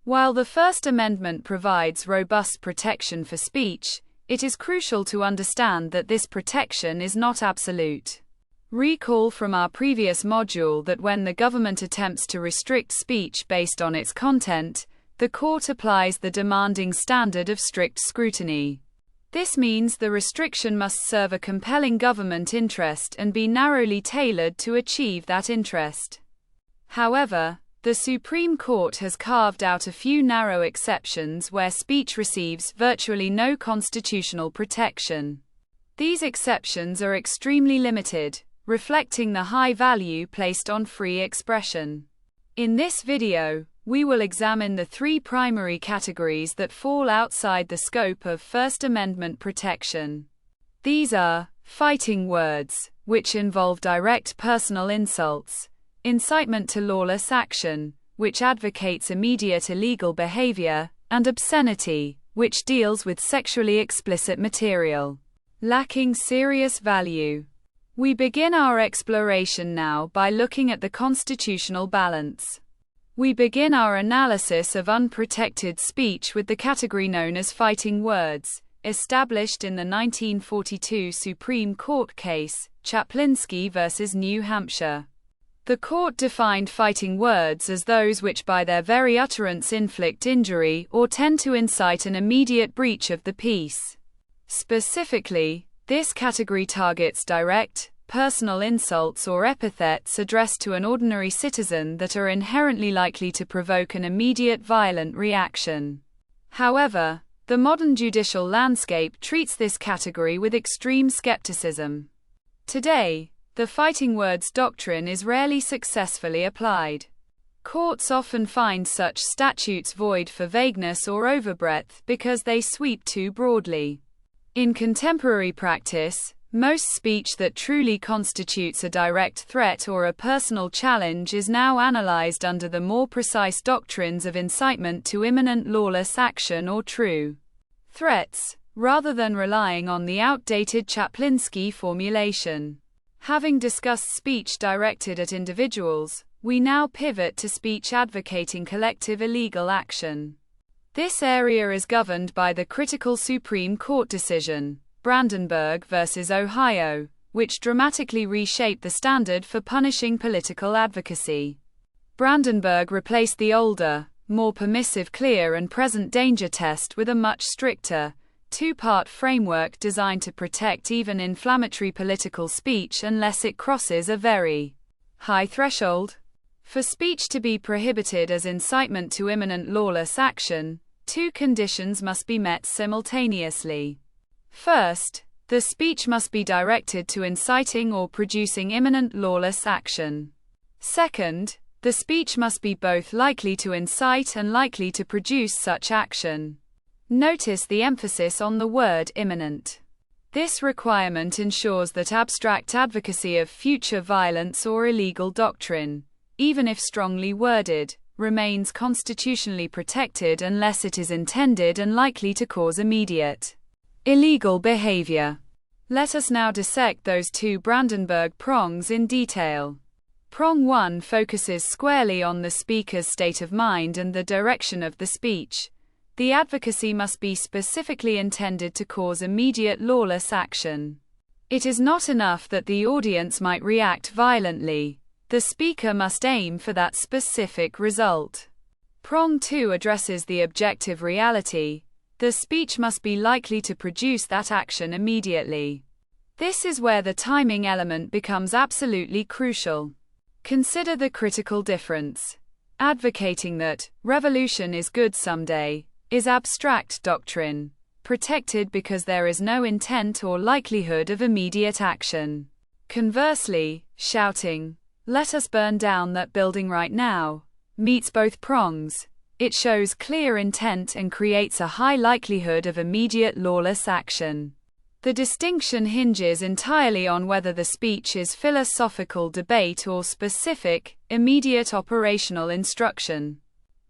While the First Amendment provides robust protection for speech, it is crucial to understand that this protection is not absolute. Recall from our previous module that when the government attempts to restrict speech based on its content, the court applies the demanding standard of strict scrutiny. This means the restriction must serve a compelling government interest and be narrowly tailored to achieve that interest. However, the Supreme Court has carved out a few narrow exceptions where speech receives virtually no constitutional protection. These exceptions are extremely limited, reflecting the high value placed on free expression. In this video, we will examine the three primary categories that fall outside the scope of First Amendment protection. These are fighting words, which involve direct personal insults; incitement to lawless action, which advocates immediate illegal behavior; and obscenity, which deals with sexually explicit material lacking serious value. We begin our exploration now by looking at the constitutional balance. We begin our analysis of unprotected speech with the category known as fighting words, established in the 1942 Supreme Court case, Chaplinsky v. New Hampshire. The court defined fighting words as those which by their very utterance inflict injury or tend to incite an immediate breach of the peace. Specifically, this category targets direct, personal insults or epithets addressed to an ordinary citizen that are inherently likely to provoke an immediate violent reaction. However, the modern judicial landscape treats this category with extreme skepticism. Today, the fighting words doctrine is rarely successfully applied. Courts often find such statutes void for vagueness or overbreadth because they sweep too broadly. In contemporary practice, most speech that truly constitutes a direct threat or a personal challenge is now analyzed under the more precise doctrines of incitement to imminent lawless action or true threats, rather than relying on the outdated Chaplinsky formulation. Having discussed speech directed at individuals, we now pivot to speech advocating collective illegal action. This area is governed by the critical Supreme Court decision, Brandenburg v. Ohio, which dramatically reshaped the standard for punishing political advocacy. Brandenburg replaced the older, more permissive clear and present danger test with a much stricter, two-part framework designed to protect even inflammatory political speech unless it crosses a very high threshold. For speech to be prohibited as incitement to imminent lawless action, two conditions must be met simultaneously. First, the speech must be directed to inciting or producing imminent lawless action. Second, the speech must be both likely to incite and likely to produce such action. Notice the emphasis on the word imminent. This requirement ensures that abstract advocacy of future violence or illegal doctrine, even if strongly worded, remains constitutionally protected unless it is intended and likely to cause immediate illegal behavior. Let us now dissect those two Brandenburg prongs in detail. Prong 1 focuses squarely on the speaker's state of mind and the direction of the speech. The advocacy must be specifically intended to cause immediate lawless action. It is not enough that the audience might react violently. The speaker must aim for that specific result. Prong 2 addresses the objective reality. The speech must be likely to produce that action immediately. This is where the timing element becomes absolutely crucial. Consider the critical difference. Advocating that revolution is good someday is abstract doctrine, protected because there is no intent or likelihood of immediate action. Conversely, shouting, "Let us burn down that building right now," meets both prongs. It shows clear intent and creates a high likelihood of immediate lawless action. The distinction hinges entirely on whether the speech is philosophical debate or specific, immediate operational instruction.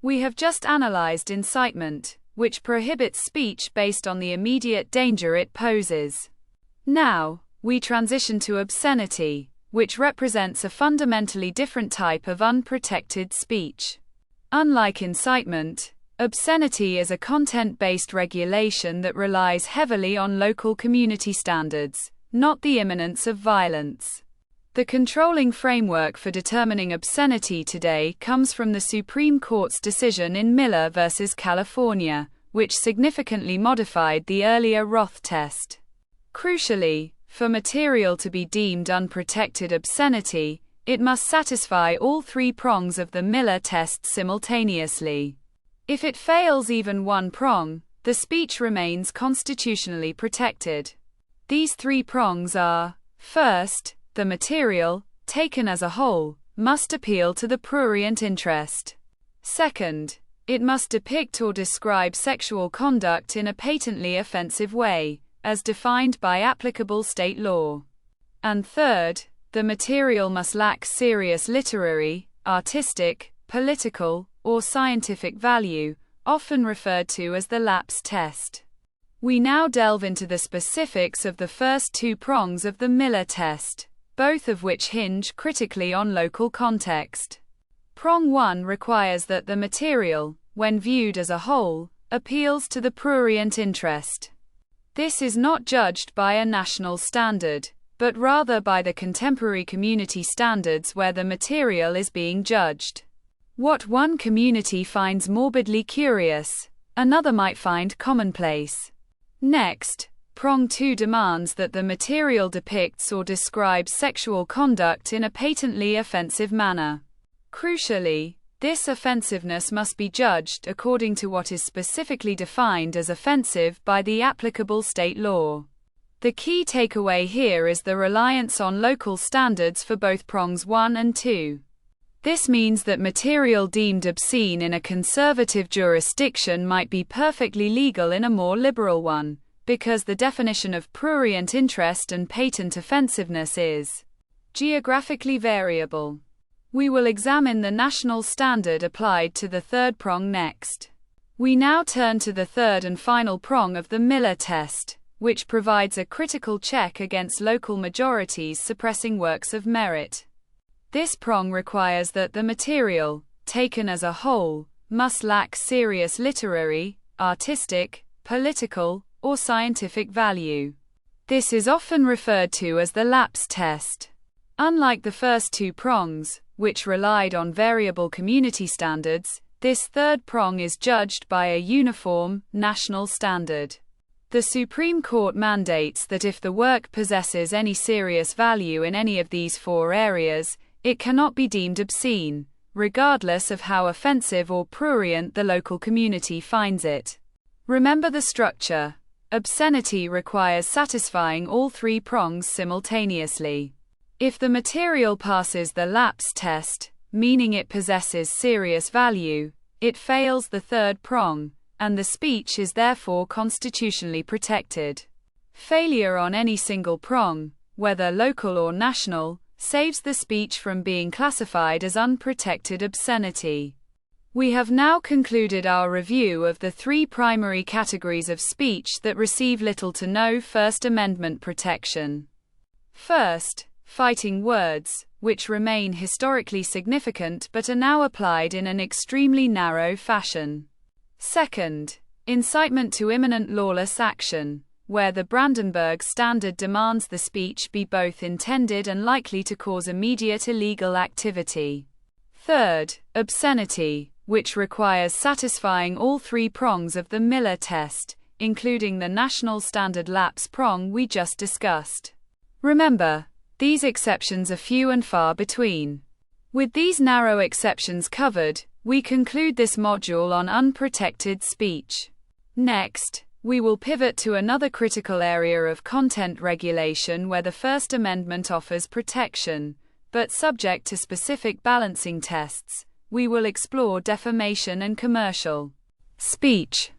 We have just analyzed incitement, which prohibits speech based on the immediate danger it poses. Now, we transition to obscenity, which represents a fundamentally different type of unprotected speech. Unlike incitement, Obscenity is a content-based regulation that relies heavily on local community standards, not the imminence of violence. The controlling framework for determining obscenity today comes from the Supreme Court's decision in Miller v. California, which significantly modified the earlier Roth test. Crucially, for material to be deemed unprotected obscenity, it must satisfy all three prongs of the Miller test simultaneously. If it fails even one prong, the speech remains constitutionally protected. These three prongs are: first, the material, taken as a whole, must appeal to the prurient interest. Second, it must depict or describe sexual conduct in a patently offensive way, as defined by applicable state law. And third, the material must lack serious literary, artistic, political, or scientific value, often referred to as the lapse test. We now delve into the specifics of the first two prongs of the Miller test, both of which hinge critically on local context. Prong 1 requires that the material, when viewed as a whole, appeals to the prurient interest. This is not judged by a national standard, but rather by the contemporary community standards where the material is being judged. What one community finds morbidly curious, another might find commonplace. Next, Prong 2 demands that the material depicts or describes sexual conduct in a patently offensive manner. Crucially, this offensiveness must be judged according to what is specifically defined as offensive by the applicable state law. The key takeaway here is the reliance on local standards for both prongs 1 and 2. This means that material deemed obscene in a conservative jurisdiction might be perfectly legal in a more liberal one, because the definition of prurient interest and patent offensiveness is geographically variable. We will examine the national standard applied to the third prong next. We now turn to the third and final prong of the Miller test, which provides a critical check against local majorities suppressing works of merit. This prong requires that the material, taken as a whole, must lack serious literary, artistic, political, or scientific value. This is often referred to as the lapse test. Unlike the first two prongs, which relied on variable community standards, this third prong is judged by a uniform, national standard. The Supreme Court mandates that if the work possesses any serious value in any of these four areas, it cannot be deemed obscene, regardless of how offensive or prurient the local community finds it. Remember the structure. Obscenity requires satisfying all three prongs simultaneously. If the material passes the lapse test, meaning it possesses serious value, it fails the third prong, and the speech is therefore constitutionally protected. Failure on any single prong, whether local or national, saves the speech from being classified as unprotected obscenity. We have now concluded our review of the three primary categories of speech that receive little to no First Amendment protection. First, fighting words, which remain historically significant but are now applied in an extremely narrow fashion. Second, incitement to imminent lawless action, where the Brandenburg Standard demands the speech be both intended and likely to cause immediate illegal activity. Third, obscenity, which requires satisfying all three prongs of the Miller test, including the national standard lapse prong we just discussed. Remember, these exceptions are few and far between. With these narrow exceptions covered, we conclude this module on unprotected speech. Next, we will pivot to another critical area of content regulation where the First Amendment offers protection, but subject to specific balancing tests. We will explore defamation and commercial speech.